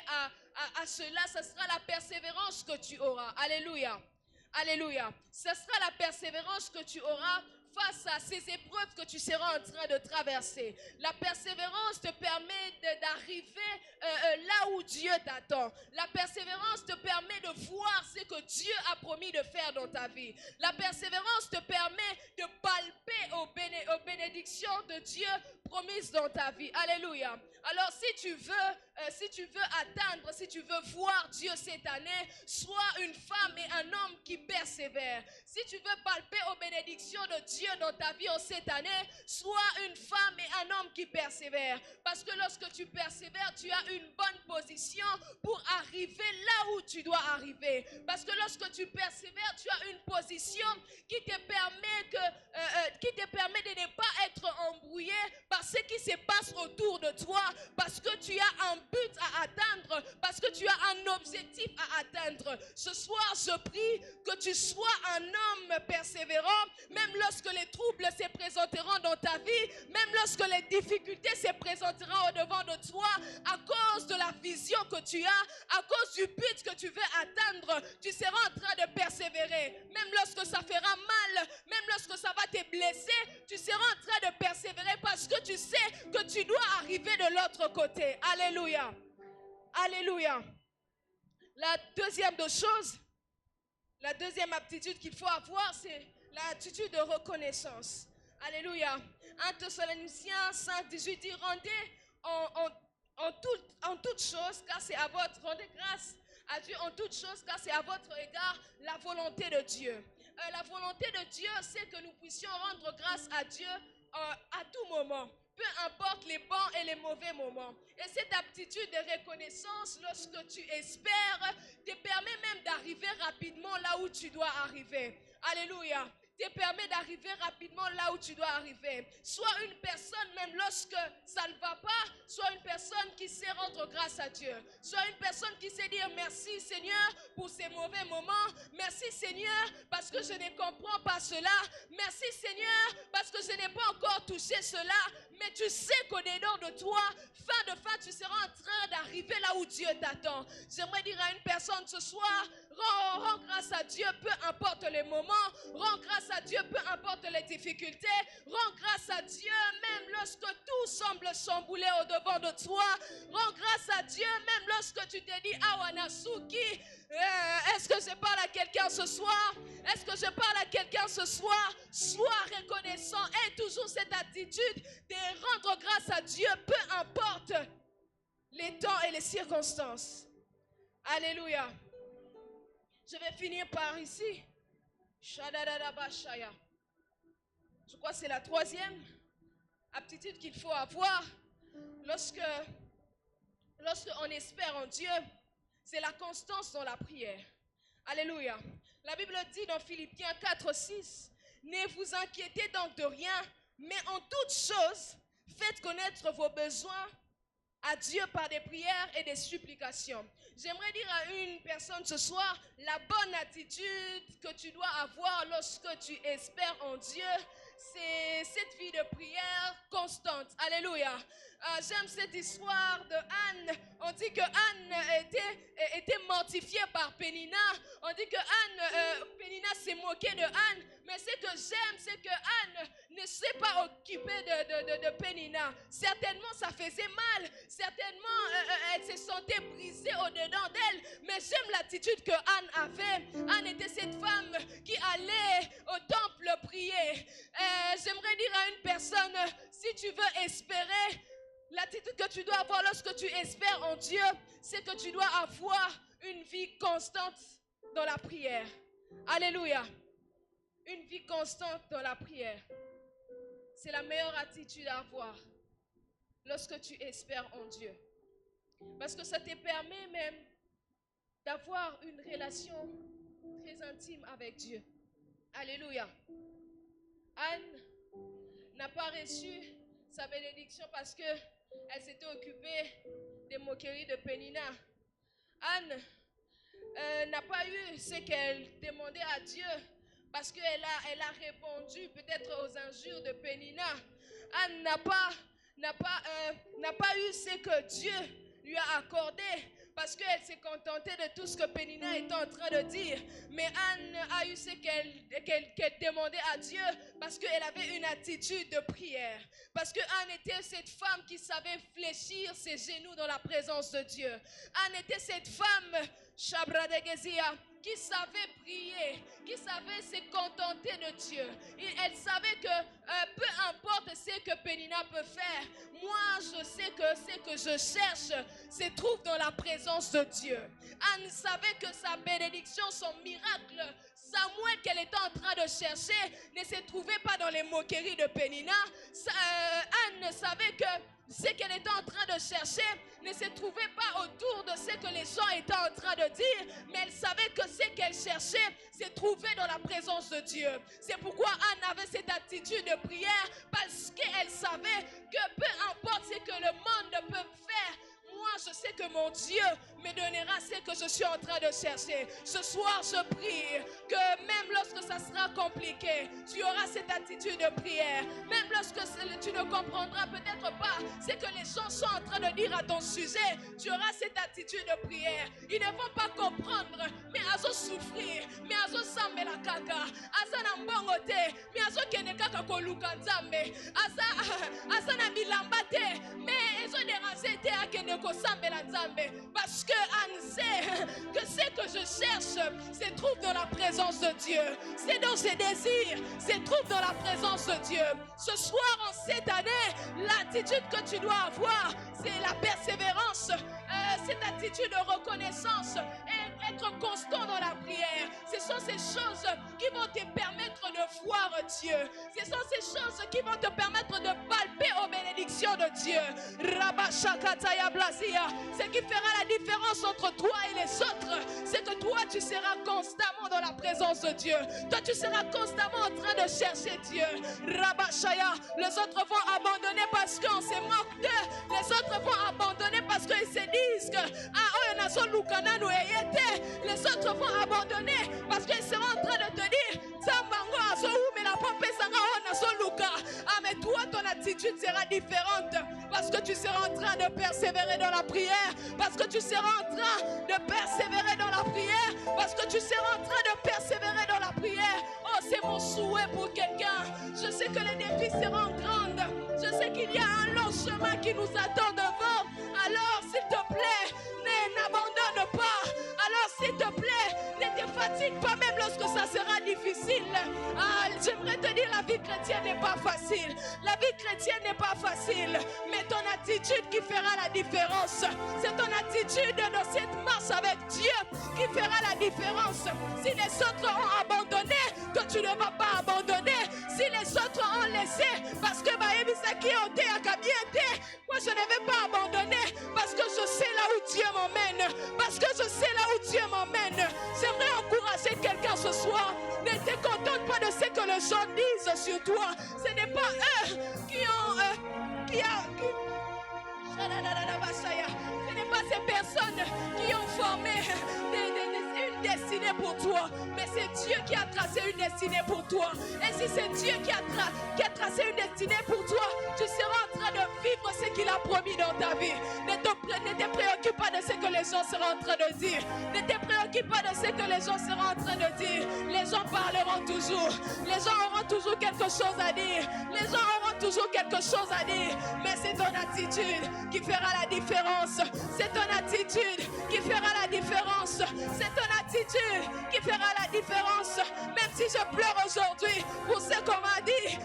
à cela, ce sera la persévérance que tu auras. Alléluia. Alléluia. Ce sera la persévérance que tu auras face à ces épreuves que tu seras en train de traverser. La persévérance te permet d'arriver là où Dieu t'attend. La persévérance te permet de voir ce que Dieu a promis de faire dans ta vie. La persévérance te permet de palper aux bénédictions de Dieu promises dans ta vie. Alléluia. Alors si tu veux atteindre, si tu veux voir Dieu cette année, sois une femme et un homme qui persévère. Si tu veux palper aux bénédictions de Dieu dans ta vie en cette année, sois une femme et un homme qui persévère. Parce que lorsque tu persévères, tu as une bonne position pour arriver là où tu dois arriver. Parce que lorsque tu persévères, tu as une position qui te permet de ne pas être embrouillé par ce qui se passe autour de toi. Parce que tu as un but à atteindre, parce que tu as un objectif à atteindre. Ce soir, je prie que tu sois un homme persévérant, même lorsque les troubles se présenteront dans ta vie, même lorsque les difficultés se présenteront au-devant de toi, à cause de la vision que tu as, à cause du but que tu veux atteindre, tu seras en train de persévérer. Même lorsque ça fera mal, même lorsque ça va te blesser, tu seras en train de persévérer parce que tu sais que tu dois arriver de l'autre côté. Alléluia. Alléluia. La deuxième aptitude qu'il faut avoir, c'est l'attitude de reconnaissance. Alléluia. 1 Thessaloniciens 5:18 dit, rendez en toute chose, car c'est à votre, rendez grâce à Dieu en toute chose, car c'est à votre égard la volonté de Dieu. La volonté de Dieu, c'est que nous puissions rendre grâce à Dieu à tout moment. Peu importe les bons et les mauvais moments. Et cette aptitude de reconnaissance, lorsque tu espères, te permet même d'arriver rapidement là où tu dois arriver. Alléluia. Te permet d'arriver rapidement là où tu dois arriver. Sois une personne, même lorsque ça ne va pas, sois une personne qui sait rendre grâce à Dieu. Sois une personne qui sait dire merci Seigneur pour ces mauvais moments. Merci Seigneur parce que je ne comprends pas cela. Merci Seigneur parce que je n'ai pas encore touché cela. Mais tu sais qu'au-dedans de toi, fin de fin, tu seras en train d'arriver là où Dieu t'attend. J'aimerais dire à une personne ce soir, rends grâce à Dieu, peu importe les moments. Rends grâce à Dieu, peu importe les difficultés. Rends grâce à Dieu, même lorsque tout semble chambouler au-devant de toi. Rends grâce à Dieu, même lorsque tu te dis, Awanasuki, est-ce que je parle à quelqu'un ce soir? Est-ce que je parle à quelqu'un ce soir? Sois reconnaissant. Aie toujours cette attitude de rendre grâce à Dieu, peu importe les temps et les circonstances. Alléluia. Je vais finir par ici. Je crois que c'est la troisième aptitude qu'il faut avoir lorsque on espère en Dieu, c'est la constance dans la prière. Alléluia. La Bible dit dans Philippiens 4:6, ne vous inquiétez donc de rien, mais en toutes choses, faites connaître vos besoins à Dieu par des prières et des supplications. J'aimerais dire à une personne ce soir, la bonne attitude que tu dois avoir lorsque tu espères en Dieu, c'est cette vie de prière constante. Alléluia. J'aime cette histoire de Anne. On dit que Anne était mortifiée par Pénina. On dit que Pénina s'est moquée de Anne. Mais ce que j'aime, c'est que Anne ne s'est pas occupée de Pénina. Certainement, ça faisait mal. Certainement, elle se sentait brisée au-dedans d'elle. Mais j'aime l'attitude que Anne avait. Anne était cette femme qui allait au temple prier. J'aimerais dire à une personne, si tu veux espérer, l'attitude que tu dois avoir lorsque tu espères en Dieu, c'est que tu dois avoir une vie constante dans la prière. Alléluia. Une vie constante dans la prière. C'est la meilleure attitude à avoir lorsque tu espères en Dieu. Parce que ça te permet même d'avoir une relation très intime avec Dieu. Alléluia. Anne n'a pas reçu sa bénédiction parce qu'elle s'était occupée des moqueries de Pénina. Anne n'a pas eu ce qu'elle demandait à Dieu parce qu'elle a répondu peut-être aux injures de Pénina. Anne n'a pas eu ce que Dieu lui a accordé, parce qu'elle s'est contentée de tout ce que Pénina était en train de dire. Mais Anne a eu ce qu'elle demandait à Dieu, parce qu'elle avait une attitude de prière. Parce que Anne était cette femme qui savait fléchir ses genoux dans la présence de Dieu. Anne était cette femme, qui savait prier, qui savait se contenter de Dieu. Et elle savait que peu importe ce que Pénina peut faire, moi je sais que ce que je cherche se trouve dans la présence de Dieu. Anne savait que sa bénédiction, son miracle, Samuel qu'elle était en train de chercher ne se trouvait pas dans les moqueries de Pénina. Anne savait que ce qu'elle était en train de chercher ne se trouvait pas autour de ce que les gens étaient en train de dire, mais elle savait que ce qu'elle cherchait se trouvait dans la présence de Dieu. C'est pourquoi Anne avait cette attitude de prière, parce qu'elle savait que peu importe ce que le monde peut faire, moi je sais que mon Dieu me donnera ce que je suis en train de chercher. Ce soir je prie que même lorsque ça sera compliqué, tu auras cette attitude de prière. Même lorsque tu ne comprendras peut-être pas ce que les gens sont en train de dire à ton sujet, tu auras cette attitude de prière. Ils ne vont pas comprendre, mais azo souffrir, mais azo sambe la kaka, aza na mbongote, mais azo kene kaka koluka nzambe, aza na milambate, mais azo déranger te akene kosambe la nzambe. Parce que Anne sait que ce que je cherche se trouve dans la présence de Dieu. C'est dans ses désirs se trouve dans la présence de Dieu. Ce soir, en cette année, l'attitude que tu dois avoir, c'est la persévérance, cette attitude de reconnaissance et être constant dans la prière. Ce sont ces choses qui vont te permettre de voir Dieu. Ce sont ces choses qui vont te permettre de palper aux bénédictions de Dieu. Ce qui fera la différence entre toi et les autres, c'est que toi, tu seras constamment dans la présence de Dieu. Toi, tu seras constamment en train de chercher Dieu. Les autres vont abandonner parce qu'on se moque d'eux. Les autres vont abandonner parce qu'ils se disent que les autres vont abandonner parce qu'ils seront en train de te dire ah, mais toi, ton attitude sera différente parce que tu seras en train de persévérer dans la prière, parce que tu seras en train de persévérer dans la prière, parce que tu seras en train de persévérer dans la prière. Oh, c'est mon souhait pour quelqu'un. Je sais que les défis seront grands. Je sais qu'il y a un long chemin qui nous attend devant. Alors, s'il te plaît, n'abandonne pas. Alors, s'il te plaît, ne te fatigue pas même lorsque ça sera difficile. Ah, j'aimerais te dire, la vie chrétienne n'est pas facile. La vie chrétienne n'est pas facile. Mais ton attitude qui fera la différence. C'est ton attitude dans cette marche avec Dieu qui fera la différence. Si les autres ont abandonné, toi tu ne vas pas abandonner. Si les autres ont laissé, parce que moi je ne vais pas abandonner, parce que je sais là où Dieu m'emmène. Parce que je sais là où Dieu m'emmène. J'aimerais encourager quelqu'un ce soir. Ne te contente pas de ce que les gens disent sur toi. Ce n'est pas eux qui ont... Ce n'est pas ces personnes qui ont formé une destinée pour toi, mais c'est Dieu qui a tracé une destinée pour toi. Et si c'est Dieu qui a tracé une destinée pour toi, tu seras en train de vivre ce qu'il a promis dans ta vie. Ne te préoccupe pas de ce que les gens seront en train de dire. Ne te préoccupe pas de ce que les gens seront en train de dire. Les gens parleront toujours. Les gens auront toujours quelque chose à dire. Les gens auront toujours quelque chose à dire. Mais c'est ton attitude qui fera la différence. C'est ton attitude qui fera la différence. C'est ton attitude qui fera la différence. Même si je pleure aujourd'hui pour ce qu'on m'a dit,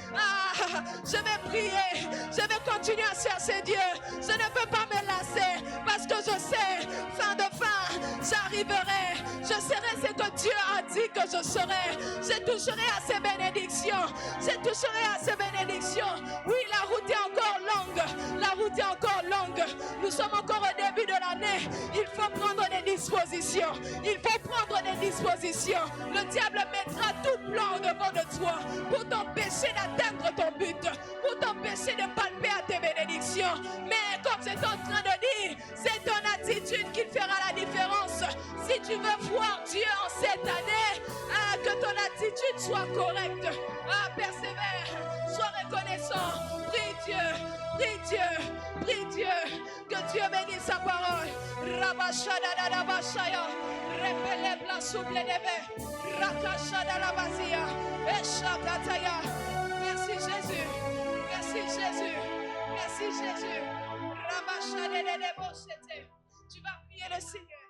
je vais prier. Je vais continuer à chercher Dieu. Je ne peux pas me lasser parce que je sais, fin de fin, j'arriverai. Je serai ce que Dieu a dit que je serai. Je toucherai à ses bénédictions. Je toucherai à ses bénédictions. Oui, la route est encore longue. La route est encore longue. Nous sommes encore au début de l'année. Il faut prendre des dispositions. Il faut prendre des dispositions. Le diable mettra tout plan devant de toi pour t'empêcher d'atteindre ton but, pour t'empêcher de palper à tes bénédictions. Mais comme c'est en train de dire, c'est ton attitude qui fera la différence. Si tu veux voir Dieu en cette année, que ton attitude attitude soit correcte. Ah, persévère, sois reconnaissant. Prie Dieu, prie Dieu, prie Dieu. Que Dieu bénisse sa parole. Rabashada la bashaya, repele bla souple debe, rakashada la bazia, eshakataya. Merci Jésus, merci Jésus, merci Jésus. Rabashada de debo. Tu vas prier le Seigneur.